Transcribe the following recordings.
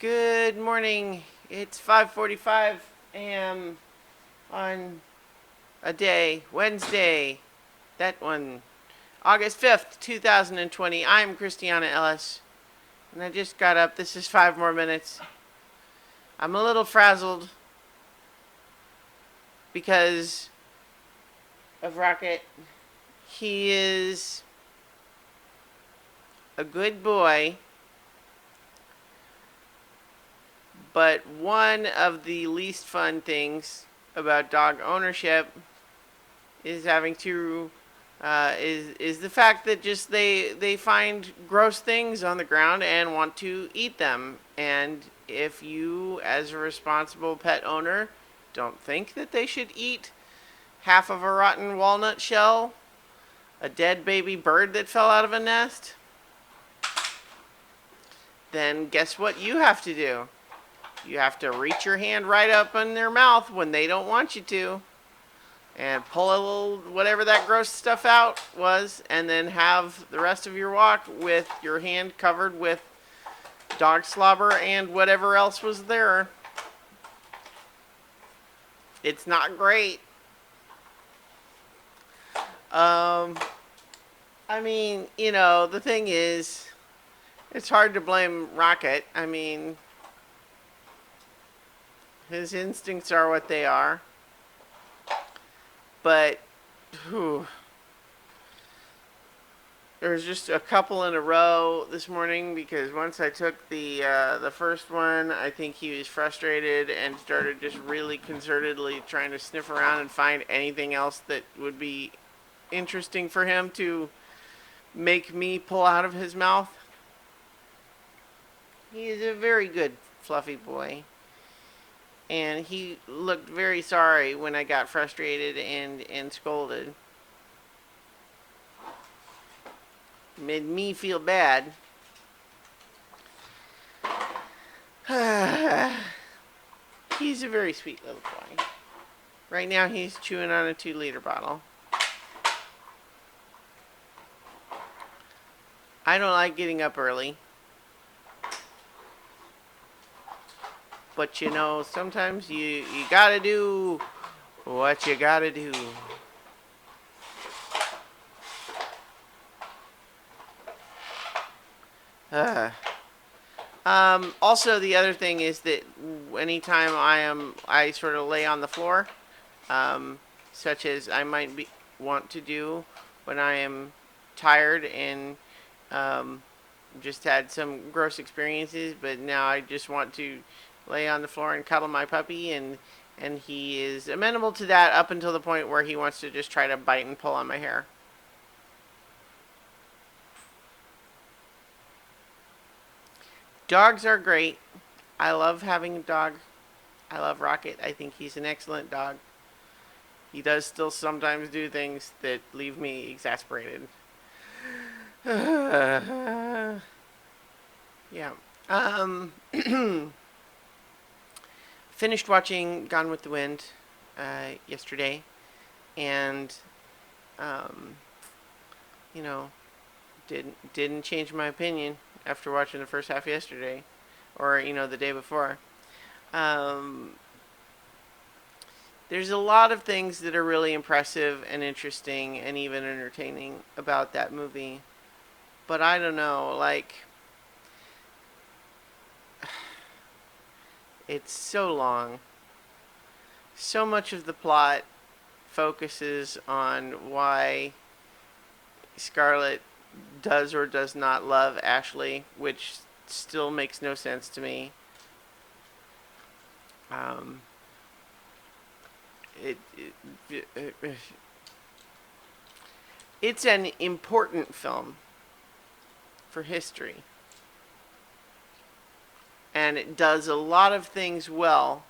Good morning. It's 5:45 a.m. on a day, Wednesday, that one, August 5th, 2020. I'm Christiana Ellis, and I just got up. This is 5 more minutes. I'm a little frazzled because of Rocket. He is a good boy, but one of the least fun things about dog ownership is having to is the fact that just they find gross things on the ground and want to eat them. And if you, as a responsible pet owner, don't think that they should eat half of a rotten walnut shell, a dead baby bird that fell out of a nest, then guess what you have to do? You have to reach your hand right up in their mouth when they don't want you to, and pull a little whatever that gross stuff out was, and then have the rest of your walk with your hand covered with dog slobber and whatever else was there. It's not great. I mean, the thing is, it's hard to blame Rocket. I mean, his instincts are what they are. But, there was just a couple in a row this morning, because once I took the first one, I think he was frustrated and started just really concertedly trying to sniff around and find anything else that would be interesting for him to make me pull out of his mouth. He is a very good, fluffy boy. And he looked very sorry when I got frustrated and scolded. Made me feel bad. He's a very sweet little boy. Right now he's chewing on a 2-liter bottle. I don't like getting up early. But sometimes you gotta do what you gotta do. Also, the other thing is that anytime I sort of lay on the floor, such as I might want to do when I am tired and just had some gross experiences, but now I just want to lay on the floor and cuddle my puppy, and he is amenable to that up until the point where he wants to just try to bite and pull on my hair. Dogs are great. I love having a dog. I love Rocket. I think he's an excellent dog. He does still sometimes do things that leave me exasperated. Yeah. Finished watching Gone with the Wind yesterday, and you know, didn't change my opinion after watching the first half yesterday, or the day before. There's a lot of things that are really impressive and interesting and even entertaining about that movie, but I don't know, like, it's so long. So much of the plot focuses on why Scarlett does or does not love Ashley, which still makes no sense to me. It's an important film for history, and it does a lot of things well,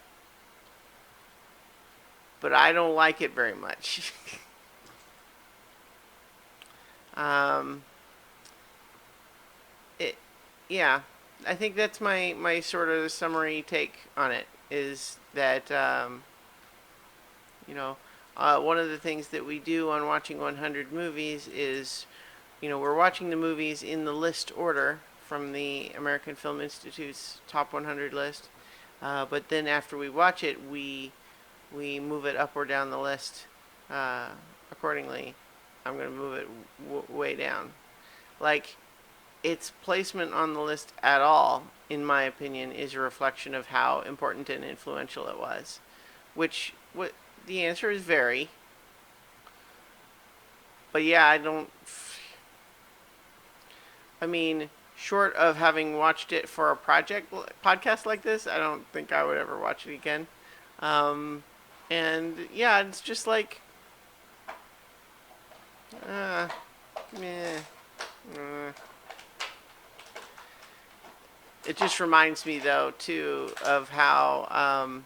but I don't like it very much. Yeah, I think that's my sort of summary take on it, is that, one of the things that we do on Watching 100 Movies is, we're watching the movies in the list order from the American Film Institute's top 100 list. But then after we watch it, we move it up or down the list uh, accordingly. I'm going to move it way down. Like, its placement on the list at all, in my opinion, is a reflection of how important and influential it was. Which, what the answer is very. But yeah, I don't. I mean, short of having watched it for a project podcast like this, I don't think I would ever watch it again. Um, and yeah, it's just like, uh, meh. Uh. It just reminds me, though, too, of how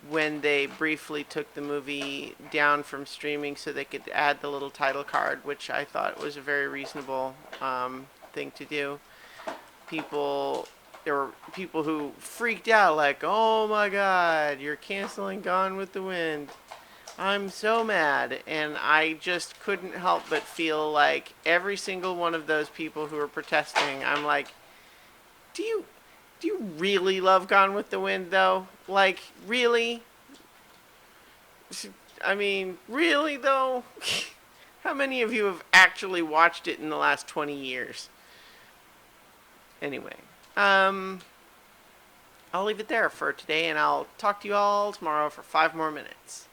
when they briefly took the movie down from streaming so they could add the little title card, which I thought was a very reasonable thing to do. There were people who freaked out, like, "Oh my God, you're canceling Gone with the Wind! I'm so mad." And I just couldn't help but feel like every single one of those people who were protesting, I'm like, do you really love Gone with the Wind, though? Like, really? I mean, really, though? How many of you have actually watched it in the last 20 years? Anyway, I'll leave it there for today, and I'll talk to you all tomorrow for 5 more minutes.